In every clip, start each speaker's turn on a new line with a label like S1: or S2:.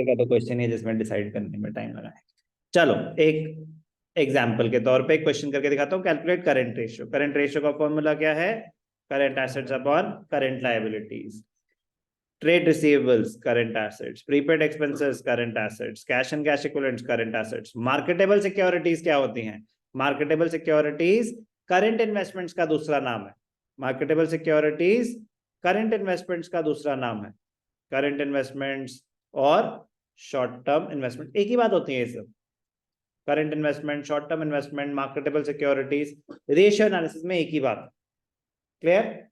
S1: का तो क्वेश्चन है जिसमें डिसाइड करने में टाइम लगा है। चलो एक एग्जाम्पल के तौर पे एक क्वेश्चन करके दिखाता हूँ। Calculate current ratio. Current ratio का फॉर्मूला क्या है? Current assets upon current liabilities. Trade receivables current assets, prepaid expenses current assets, cash and cash equivalents current assets. Marketable securities क्या होती हैं? मार्केटेबल सिक्योरिटीज करंट इन्वेस्टमेंट्स का दूसरा नाम है। मार्केटेबल सिक्योरिटीज करंट इन्वेस्टमेंट्स का दूसरा नाम है। करंट इन्वेस्टमेंट्स और शॉर्ट टर्म इन्वेस्टमेंट एक ही बात होती है। ये सब current investment, short term investment, marketable securities, ratio analysis में एक ही बात है। क्लियर?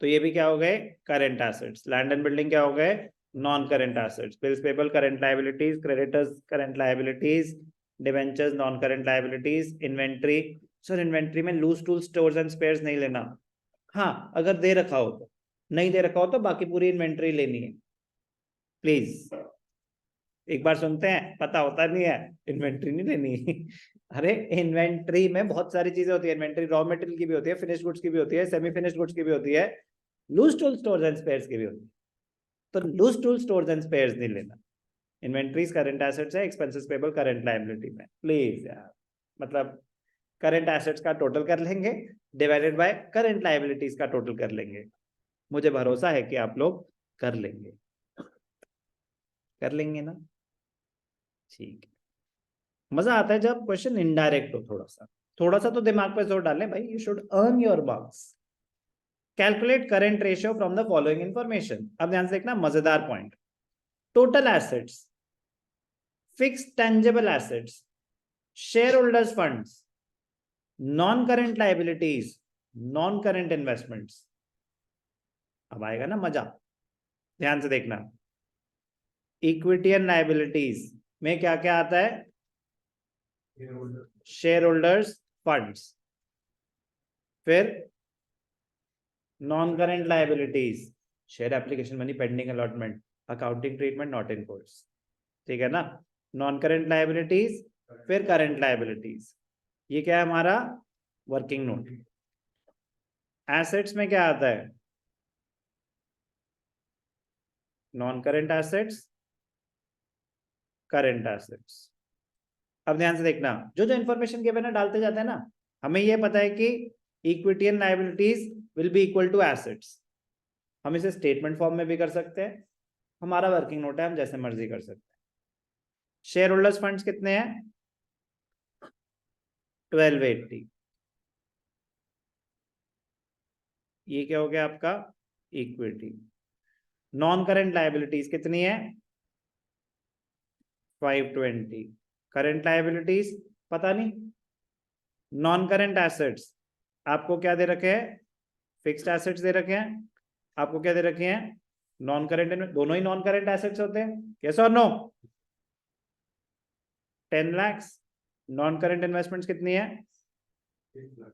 S1: तो ये भी क्या हो गए? Current assets. Land and building क्या हो गए? Non current assets. Bills payable current liabilities, creditors current liabilities, debentures non current liabilities. Inventory, sir inventory में loose tools, stores and spares नहीं लेना। हाँ, अगर दे रखा हो तो, नहीं दे रखा हो तो बाकी पूरी इन्वेंट्री लेनी है प्लीज। एक बार सुनते हैं, पता होता नहीं है, इन्वेंट्री नहीं लेनी। अरे इन्वेंट्री में बहुत सारी चीजें होती है। इन्वेंट्री रॉ मटेरियल की भी होती है, फिनिश गुड्स की भी होती है, सेमी फिनिश गुड्स की भी होती है, loose tool stores and spares की भी होती है। तो loose tool stores and spares नहीं लेना। इन्वेंट्रीज करंट एसेट्स है, एक्सपेंसेस पेबल करंट लायबिलिटी में। प्लीज यार, मतलब करंट एसेट्स का टोटल कर लेंगे डिवाइडेड बाय करंट लायबिलिटीज का टोटल कर लेंगे। मुझे भरोसा है कि आप लोग कर लेंगे। कर लेंगे ना? ठीक है। मजा आता है जब क्वेश्चन इनडायरेक्ट हो। थोड़ा सा तो दिमाग पे जोर डालें भाई। You should earn your marks. Calculate current ratio from the following information. अब ध्यान से देखना, मजेदार point. Total assets, fixed tangible assets, share holders funds, non current liabilities, non current investments. अब आएगा ना मजा। ध्यान से देखना, इक्विटी एंड लायबिलिटीज में क्या क्या आता है? शेयर होल्डर्स फंड्स, फिर non current liabilities, share application money, pending allotment, accounting treatment not in course. ठीक है ना? नॉन करंट लायबिलिटीज, फिर करंट लायबिलिटीज। ये क्या है हमारा? Working note. एसेट्स में क्या आता है? Non current assets, current assets. अब ध्यान से देखना, जो जो इंफॉर्मेशन गिवन है डालते जाते हैं ना। हमें ये पता है कि equity and liabilities will be equal to assets. हम इसे स्टेटमेंट फॉर्म में भी कर सकते हैं, हमारा वर्किंग नोट है, हम जैसे मर्जी कर सकते हैं। शेयर होल्डर्स फंड्स कितने हैं? 1280। ये क्या हो गया आपका? इक्विटी। नॉन करंट लायबिलिटीज कितनी है? 520। करंट लायबिलिटीज पता नहीं। नॉन करंट एसेट्स आपको क्या दे रखे हैं? फिक्स्ड एसेट्स दे रखे हैं। आपको क्या दे रखे हैं? Non current. दोनों ही नॉन करंट एसेट्स होते हैं, यस और no? 10 lakh. Non current investments कितनी है?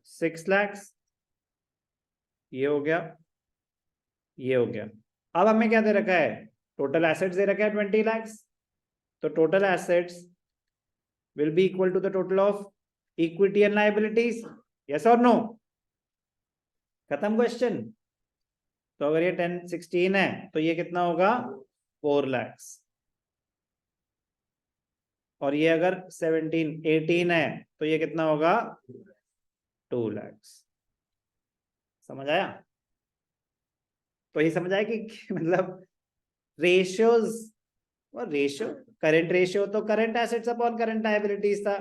S1: 6 लाख। ये हो गया, ये हो गया। अब हमें क्या दे रखा है? टोटल एसेट्स दे रखा है 20 लाख। तो total assets will be equal to the total of equity and liabilities, yes और नो? खत्म क्वेश्चन। तो अगर ये 16 है तो ये कितना होगा? 4 लाख। और ये अगर 18 है तो ये कितना होगा? 2 लाख। समझ आया? तो ये समझ आया कि मतलब रेशियोज, और रेशियो, करंट रेशियो तो current assets upon current liabilities था।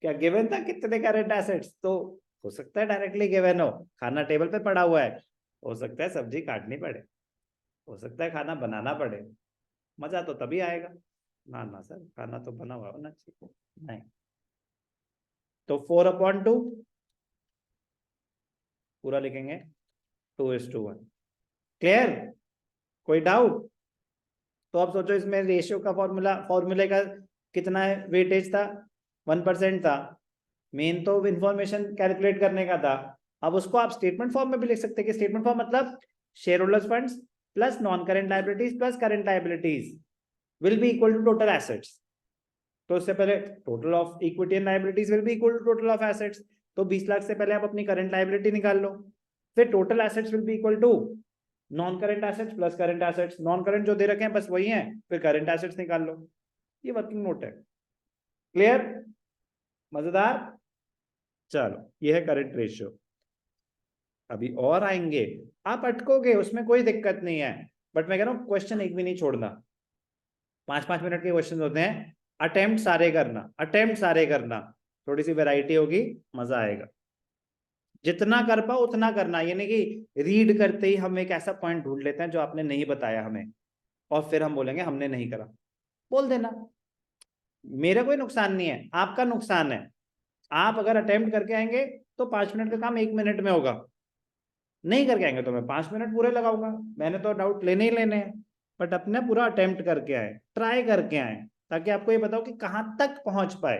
S1: क्या गिवन था कितने करंट एसेट्स? तो हो सकता है डायरेक्टली गिवन हो, खाना टेबल पे पड़ा हुआ है, हो सकता है सब्जी काटनी पड़े, हो सकता है खाना बनाना पड़े। मजा तो तभी आएगा ना। ना सर, खाना तो बना हुआ होना चाहिए। नहीं तो 4/2 पूरा लिखेंगे, 2:1। क्लियर? कोई डाउट? तो अब सोचो, इसमें रेशियो का फॉर्मूले का कितना है वेटेज था? 1% था। मेन तो इंफॉर्मेशन कैलकुलेट करने का था। अब उसको आप स्टेटमेंट फॉर्म में भी लिख सकते हैं कि स्टेटमेंट फॉर्म मतलब share holders funds plus non current liabilities plus current liabilities will be equal to total assets. तो उससे पहले total of equity and liabilities will be equal to total of assets. तो 20 लाख से पहले आप अपनी करंट लायबिलिटी निकाल लो, फिर total assets will be equal to non current assets plus current assets, non current जो दे रखे हैं बस वही है, फिर करेंट एसेट्स निकाल लो। ये वर्किंग नोट है। क्लियर, मजेदार। चलो ये है करंट रेशियो। अभी और आएंगे, आप अटकोगे उसमें कोई दिक्कत नहीं है, बट मैं कह रहा हूं क्वेश्चन एक भी नहीं छोड़ना। 5-5 मिनट के क्वेश्चन होते हैं, अटेम्प्ट सारे करना, अटेम्प्ट सारे करना, थोड़ी सी वैरायटी होगी, मजा आएगा। जितना कर पाओ उतना करना, यानी कि रीड करते ही हम एक ऐसा पॉइंट ढूंढ लेते हैं जो आपने नहीं बताया हमें, और फिर हम बोलेंगे हमने नहीं करा, बोल देना, मेरा कोई नुकसान नहीं है, आपका नुकसान है। आप अगर अटेम्प्ट करके आएंगे तो 5 मिनट का काम 1 मिनट में होगा, नहीं करके आएंगे तो मैं 5 मिनट पूरे लगाऊंगा, मैंने तो डाउट लेने ही लेने हैं। बट अपने पूरा अटेम्प्ट करके आए, ट्राई करके आए, ताकि आपको ये बताओ कि कहाँ तक पहुंच पाए।